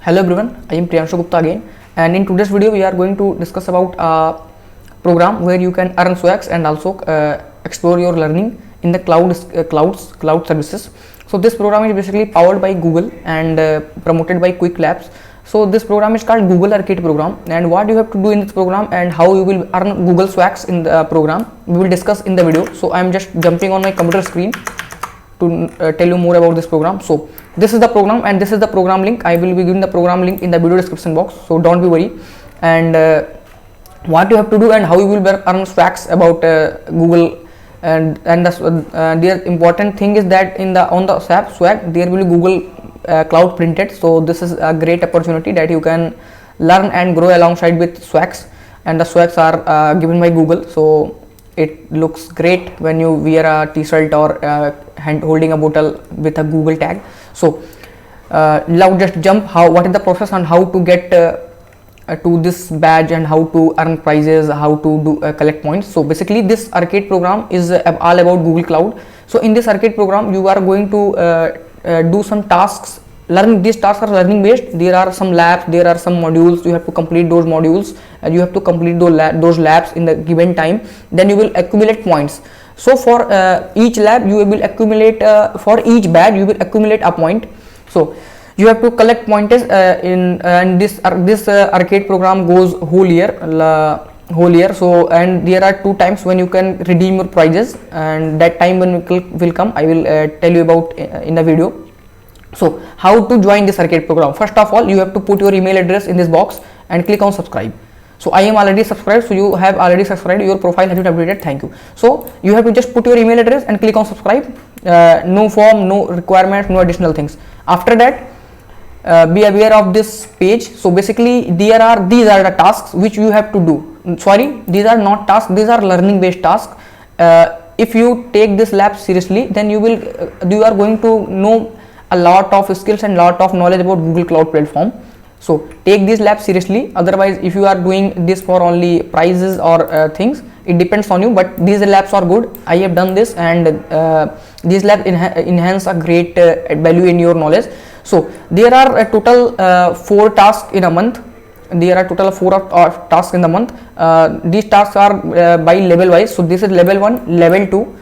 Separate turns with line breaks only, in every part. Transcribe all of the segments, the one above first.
Hello everyone, I am Priyanshu Gupta again, and in today's video we are going to discuss about a program where you can earn swags and also explore your learning in the cloud services. So this program is basically powered by Google and promoted by Quick Labs. So this program is called Google Arcade program, and what you have to do in this program and how you will earn Google swags in the program we will discuss in the video. So I am just jumping on my computer screen to tell you more about this program. So this is the program and this is the program link. I will be giving the program link in the video description box, so don't be worried. And what you have to do and how you will earn swags about Google, and the important thing is that on the swag there will be Google cloud printed. So this is a great opportunity that you can learn and grow alongside with swags, and the swags are given by Google. So it looks great when you wear a t-shirt or holding a bottle with a Google tag. So now just jump what is the process and how to get to this badge and how to earn prizes, how to do collect points. So basically this arcade program is all about Google Cloud. So in this arcade program you are going to do some tasks. These tasks are learning based. There are some labs, there are some modules. You have to complete those modules and you have to complete those labs in the given time. Then you will accumulate points. So for each lab you will accumulate, for each badge you will accumulate a point. So you have to collect pointers and this arcade program goes whole year. So and there are 2 times when you can redeem your prizes, and that time when will come I will tell you about in the video. So how to join this arcade program? First of all, you have to put your email address in this box and click on subscribe. So I am already subscribed, so you have already subscribed, your profile has been updated. Thank you. So you have to just put your email address and click on subscribe. No form, no requirements, no additional things. After that, be aware of this page. So basically these are the tasks which you have to do. Sorry, these are not tasks, these are learning based tasks. If you take this lab seriously, then you are going to know a lot of skills and lot of knowledge about Google Cloud Platform. So take these labs seriously. Otherwise, if you are doing this for only prizes or things, it depends on you. But these labs are good. I have done this, and these labs enhance a great value in your knowledge. So there are a total 4 tasks in a month. There are total 4 tasks in the month. These tasks are by level wise. So this is level 1, level 2,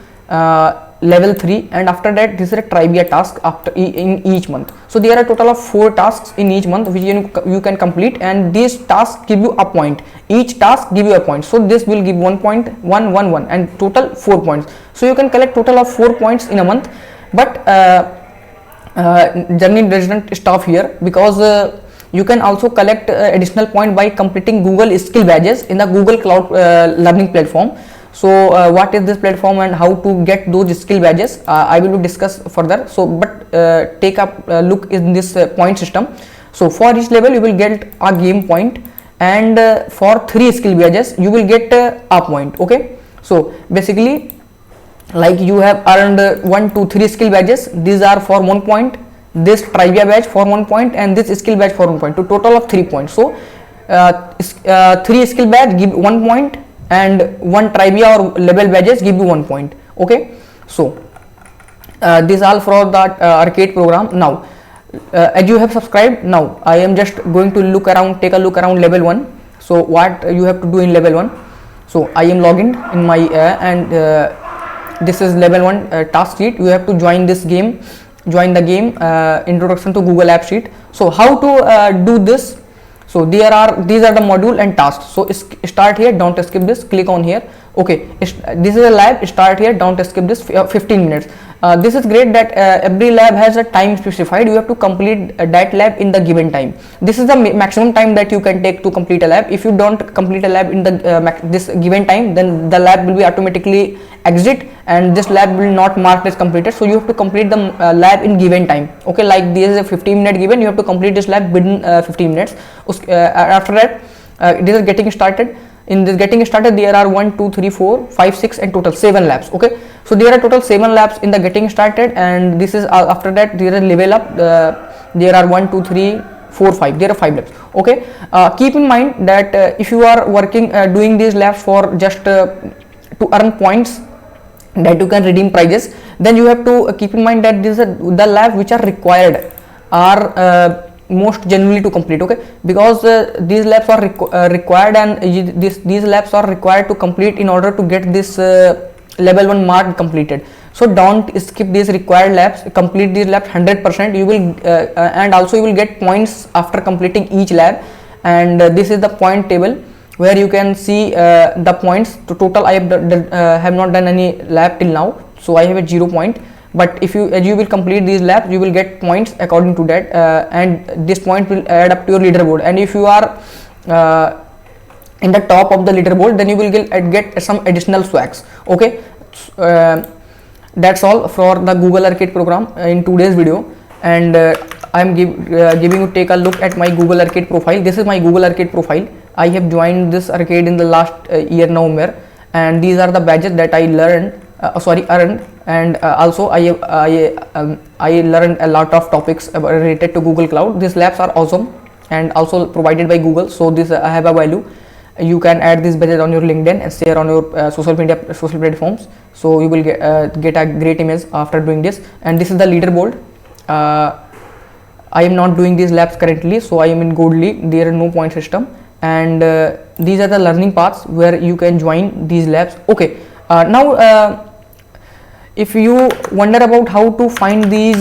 level 3, and after that this is a trivia task in each month. So there are a total of 4 tasks in each month which you can complete, and these tasks give you a point. Each task give you a point. So this will give 1 point, 1, 1, 1, and total 4 points. So you can collect total of 4 points in a month. But journey doesn't stop here, because you can also collect additional point by completing Google skill badges in the Google Cloud learning platform. So what is this platform and how to get those skill badges, I will discuss further. So but take a look in this point system. So for each level you will get a game point, and for 3 skill badges you will get a point. Okay, so basically like you have earned 1, 2, 3 skill badges. These are for 1 point, this trivia badge for 1 point, and this skill badge for 1 point, to total of 3 points. So 3 skill badge give 1 point, and 1 trivia or level badges give you 1 point. Okay, so this all for the arcade program. Now as you have subscribed, now I am just going to take a look around level 1. So what you have to do in level 1? So I am logged in my and this is level 1 task sheet. You have to join this game, introduction to Google App Sheet. So how to do this? So these are the module and tasks. So start here, don't skip this, click on here. Okay, this is a lab, start here, don't skip this, 15 minutes. This is great that every lab has a time specified. You have to complete that lab in the given time. This is the maximum time that you can take to complete a lab. If you don't complete a lab in the this given time, then the lab will be automatically exit, and this lab will not mark as completed. So you have to complete the lab in given time. Okay, like this is a 15-minute given, you have to complete this lab within 15 minutes. After that, this is getting started. In this getting started, there are 1, 2, 3, 4, 5, 6, and total 7 labs. Okay, so there are total 7 labs in the getting started, and this is after that there is level up. There are 1, 2, 3, 4, 5. There are 5 labs. Okay, keep in mind that if you are working doing these labs for just to earn points that you can redeem prizes, then you have to keep in mind that this is the labs which are required are most genuinely to complete, okay, because these labs are required, and these labs are required to complete in order to get this level 1 mark completed. So don't skip these required labs, complete these labs 100%. You will and also you will get points after completing each lab. And this is the point table where you can see the points. To total I have not done any lab till now, so I have a 0 point. But if you will complete these labs, you will get points according to that, and this point will add up to your leaderboard. And if you are in the top of the leaderboard, then you will get some additional swags, okay. That's all for the Google Arcade program in today's video. And I am giving you take a look at my Google Arcade profile. This is my Google Arcade profile. I have joined this arcade in the last year November, and these are the badges that I earned. And also I learned a lot of topics related to Google Cloud. These labs are awesome and also provided by Google, so this have a value. You can add this badges on your LinkedIn and share on your social platforms, so you will get a great image after doing this. And this is the leaderboard. I am not doing these labs currently, so I am in Gold League. There is no point system, and these are the learning paths where you can join these labs, okay. Now if you wonder about how to find these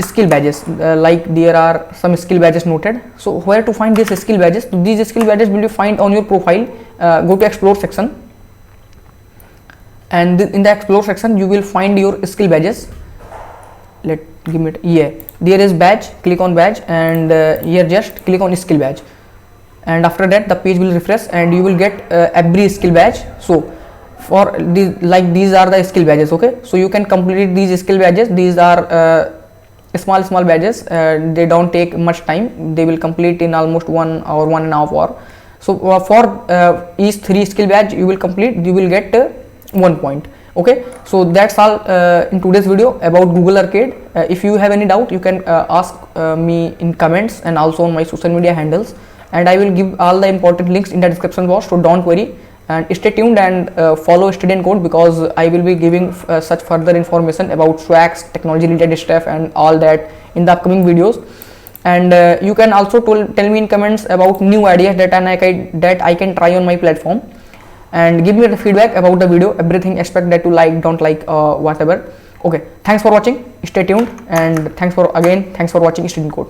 skill badges, like there are some skill badges noted, so where to find these skill badges? These skill badges will you find on your profile. Go to explore section, and in the explore section you will find your skill badges. There is badge. Click on badge, and here just click on skill badge, and after that the page will refresh and you will get every skill badge. So for these are the skill badges, okay. So you can complete these skill badges. These are small badges. They don't take much time. They will complete in almost 1 or 1.5 hour. So for each 3 skill badge you will complete, you will get 1 point, okay. So that's all in today's video about Google Arcade. If you have any doubt, you can ask me in comments and also on my social media handles, and I will give all the important links in the description box, so don't worry. And stay tuned and follow Student Code, because I will be giving such further information about swags, technology related stuff and all that in the upcoming videos. And you can also tell me in comments about new ideas that I can try on my platform, and give me the feedback about the video, everything aspect that you like, don't like, whatever, okay. Thanks for watching, stay tuned, and thanks for watching Student Code.